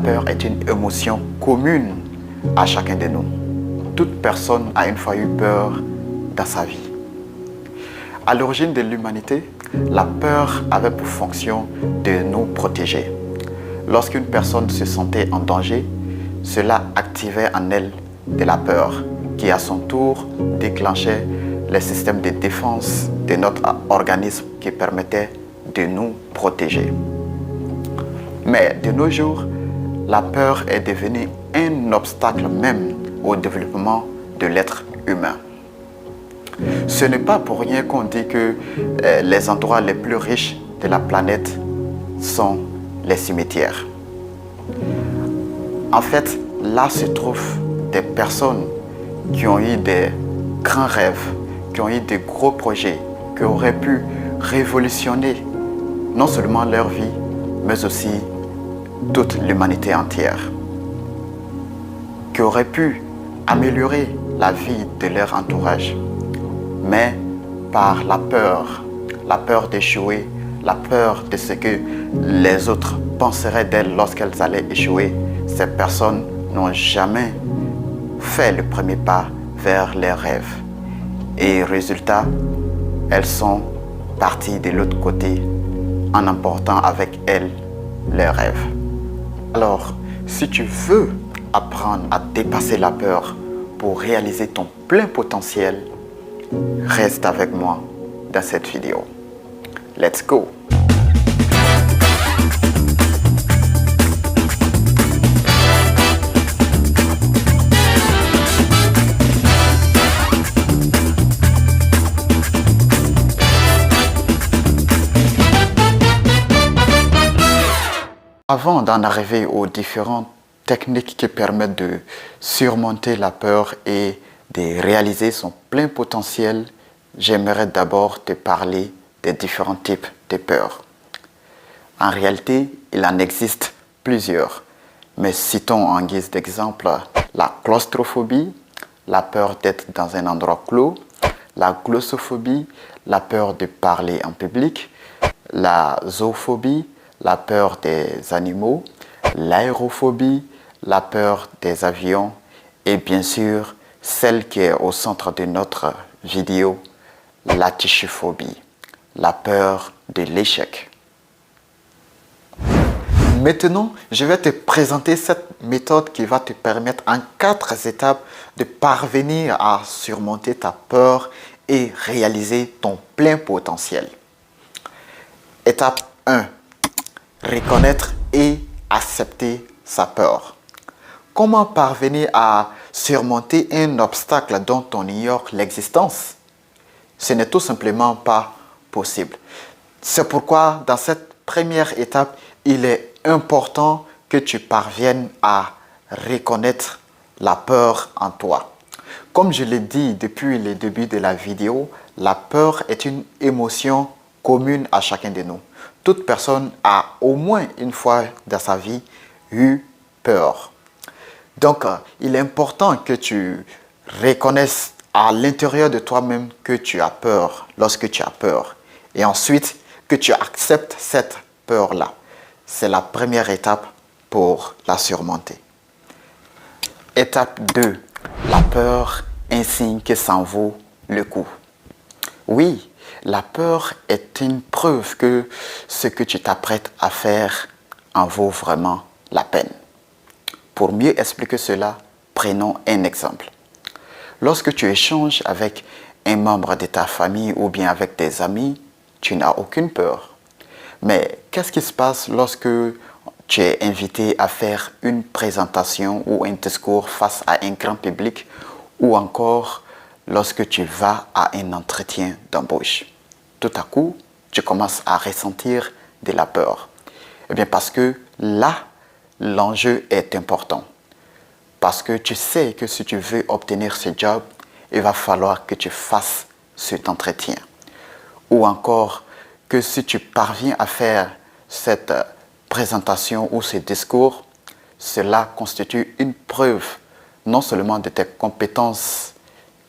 peur est une émotion commune à chacun de nous. Toute personne a une fois eu peur dans sa vie. À l'origine de l'humanité, la peur avait pour fonction de nous protéger. Lorsqu'une personne se sentait en danger, cela activait en elle de la peur, qui à son tour déclenchait les systèmes de défense de notre organisme qui permettaient de nous protéger. Mais de nos jours, la peur est devenue un obstacle même au développement de l'être humain. Ce n'est pas pour rien qu'on dit que les endroits les plus riches de la planète sont les cimetières. En fait, là se trouvent des personnes qui ont eu des grands rêves, qui ont eu des gros projets, qui auraient pu révolutionner non seulement leur vie, mais aussi toute l'humanité entière, qui auraient pu améliorer la vie de leur entourage. Mais par la peur d'échouer, la peur de ce que les autres penseraient d'elles lorsqu'elles allaient échouer, ces personnes n'ont jamais fait le premier pas vers leurs rêves. Et résultat, elles sont parties de l'autre côté en emportant avec elles leurs rêves. Alors, si tu veux apprendre à dépasser la peur pour réaliser ton plein potentiel, reste avec moi dans cette vidéo. Let's go! Avant d'en arriver aux différentes techniques qui permettent de surmonter la peur et de réaliser son plein potentiel, j'aimerais d'abord te parler des différents types de peurs. En réalité, il en existe plusieurs, mais citons en guise d'exemple la claustrophobie, la peur d'être dans un endroit clos, la glossophobie, la peur de parler en public, la zoophobie, la peur des animaux, l'aérophobie, la peur des avions et bien sûr, celle qui est au centre de notre vidéo, la tichéphobie, la peur de l'échec. Maintenant, je vais te présenter cette méthode qui va te permettre en 4 étapes de parvenir à surmonter ta peur et réaliser ton plein potentiel. Étape 1. Reconnaître et accepter sa peur. Comment parvenir à surmonter un obstacle dont on ignore l'existence? Ce n'est tout simplement pas possible. C'est pourquoi dans cette première étape, il est important que tu parviennes à reconnaître la peur en toi. Comme je l'ai dit depuis le début de la vidéo, la peur est une émotion commune à chacun de nous. Toute personne a au moins une fois dans sa vie eu peur. Donc, il est important que tu reconnaisses à l'intérieur de toi-même que tu as peur lorsque tu as peur. Et ensuite, que tu acceptes cette peur-là. C'est la première étape pour la surmonter. Étape 2. La peur, un signe que ça en vaut le coup. Oui, la peur est une preuve que ce que tu t'apprêtes à faire en vaut vraiment la peine. Pour mieux expliquer cela, prenons un exemple. Lorsque tu échanges avec un membre de ta famille ou bien avec des amis, tu n'as aucune peur. Mais qu'est-ce qui se passe lorsque tu es invité à faire une présentation ou un discours face à un grand public ou encore lorsque tu vas à un entretien d'embauche? Tout à coup, tu commences à ressentir de la peur. Eh bien parce que là, l'enjeu est important. Parce que tu sais que si tu veux obtenir ce job, il va falloir que tu fasses cet entretien. Ou encore que si tu parviens à faire cette présentation ou ce discours, cela constitue une preuve non seulement de tes compétences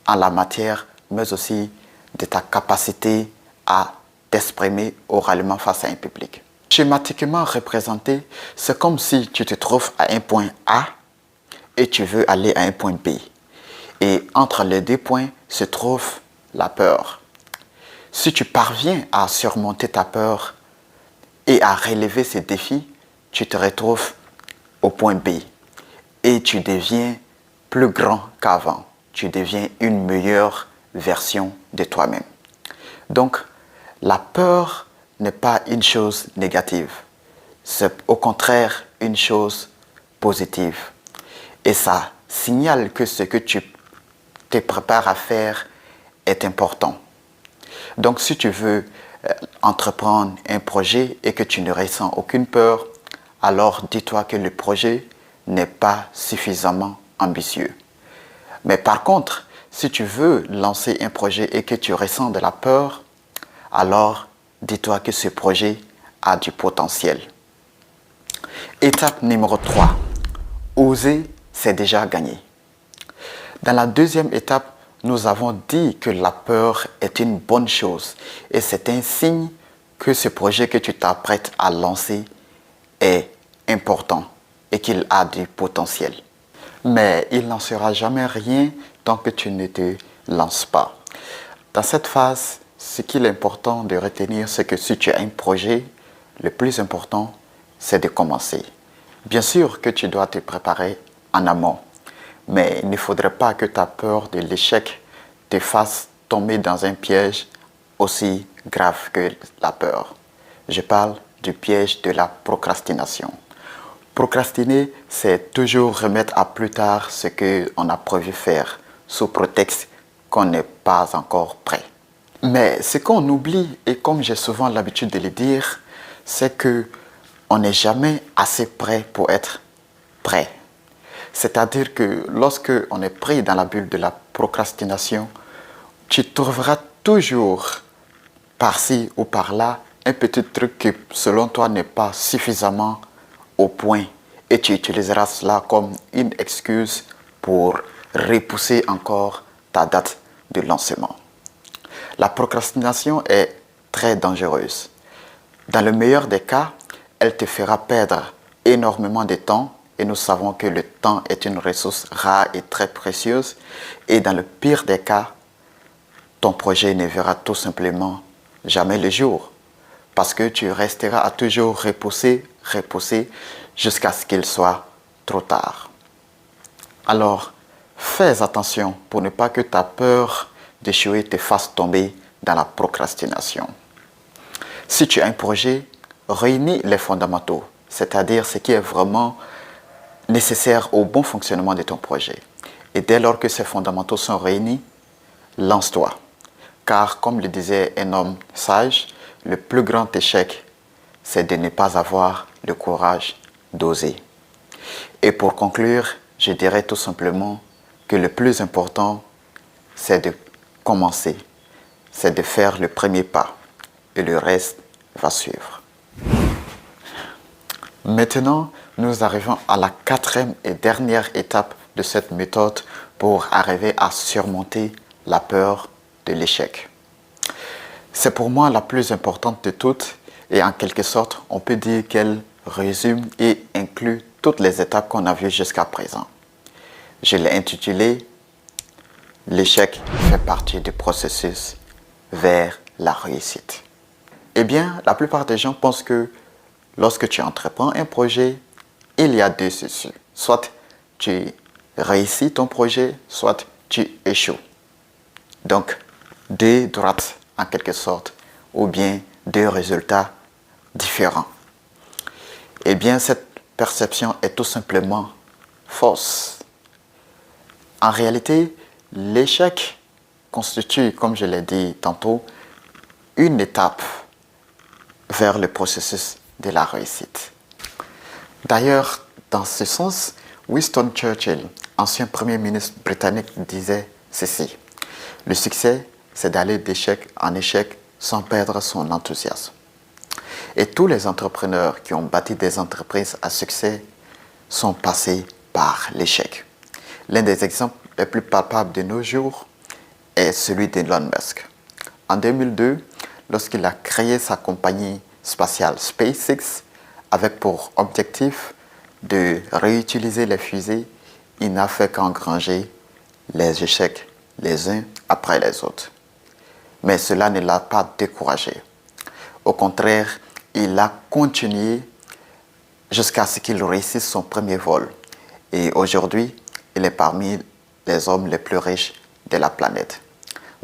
en la matière, mais aussi de ta capacité à t'exprimer oralement face à un public. Schématiquement représenté, c'est comme si tu te trouves à un point A et tu veux aller à un point B. Et entre les deux points se trouve la peur. Si tu parviens à surmonter ta peur et à relever ces défis, tu te retrouves au point B et tu deviens plus grand qu'avant. Tu deviens une meilleure version de toi-même. Donc, la peur n'est pas une chose négative. C'est au contraire une chose positive. Et ça signale que ce que tu te prépares à faire est important. Donc, si tu veux entreprendre un projet et que tu ne ressens aucune peur, alors dis-toi que le projet n'est pas suffisamment ambitieux. Mais par contre, si tu veux lancer un projet et que tu ressens de la peur, alors dis-toi que ce projet a du potentiel. Étape numéro 3. Oser, c'est déjà gagné. Dans la deuxième étape, nous avons dit que la peur est une bonne chose et c'est un signe que ce projet que tu t'apprêtes à lancer est important et qu'il a du potentiel. Mais il n'en sera jamais rien tant que tu ne te lances pas. Dans cette phase, ce qu'il est important de retenir, c'est que si tu as un projet, le plus important, c'est de commencer. Bien sûr que tu dois te préparer en amont, mais il ne faudrait pas que ta peur de l'échec te fasse tomber dans un piège aussi grave que la peur. Je parle du piège de la procrastination. Procrastiner, c'est toujours remettre à plus tard ce qu'on a prévu faire, sous prétexte qu'on n'est pas encore prêt. Mais ce qu'on oublie, et comme j'ai souvent l'habitude de le dire, c'est que on n'est jamais assez prêt pour être prêt. C'est-à-dire que lorsque on est pris dans la bulle de la procrastination, tu trouveras toujours par-ci ou par-là un petit truc qui, selon toi, n'est pas suffisamment au point. Et tu utiliseras cela comme une excuse pour repousser encore ta date de lancement. La procrastination est très dangereuse. Dans le meilleur des cas, elle te fera perdre énormément de temps et nous savons que le temps est une ressource rare et très précieuse. Et dans le pire des cas, ton projet ne verra tout simplement jamais le jour parce que tu resteras à toujours repousser jusqu'à ce qu'il soit trop tard. Alors, fais attention pour ne pas que ta peur d'échouer te fasse tomber dans la procrastination. Si tu as un projet, réunis les fondamentaux, c'est-à-dire ce qui est vraiment nécessaire au bon fonctionnement de ton projet. Et dès lors que ces fondamentaux sont réunis, lance-toi. Car comme le disait un homme sage, le plus grand échec, c'est de ne pas avoir le courage d'oser. Et pour conclure, je dirais tout simplement que le plus important, c'est de commencer, c'est de faire le premier pas et le reste va suivre. Maintenant, nous arrivons à la quatrième et dernière étape de cette méthode pour arriver à surmonter la peur de l'échec. C'est pour moi la plus importante de toutes et en quelque sorte, on peut dire qu'elle résume et inclut toutes les étapes qu'on a vues jusqu'à présent. Je l'ai intitulé « L'échec fait partie du processus vers la réussite ». Eh bien, la plupart des gens pensent que lorsque tu entreprends un projet, il y a deux issues. Soit tu réussis ton projet, soit tu échoues. Donc, deux droites en quelque sorte, ou bien deux résultats différents. Eh bien, cette perception est tout simplement fausse. En réalité, l'échec constitue, comme je l'ai dit tantôt, une étape vers le processus de la réussite. D'ailleurs, dans ce sens, Winston Churchill, ancien Premier ministre britannique, disait ceci: « Le succès, c'est d'aller d'échec en échec sans perdre son enthousiasme. » Et tous les entrepreneurs qui ont bâti des entreprises à succès sont passés par l'échec. L'un des exemples les plus palpables de nos jours est celui d'Elon Musk. En 2002, lorsqu'il a créé sa compagnie spatiale SpaceX, avec pour objectif de réutiliser les fusées, il n'a fait qu'engranger les échecs les uns après les autres. Mais cela ne l'a pas découragé. Au contraire, il a continué jusqu'à ce qu'il réussisse son premier vol. Et aujourd'hui, il est parmi les hommes les plus riches de la planète.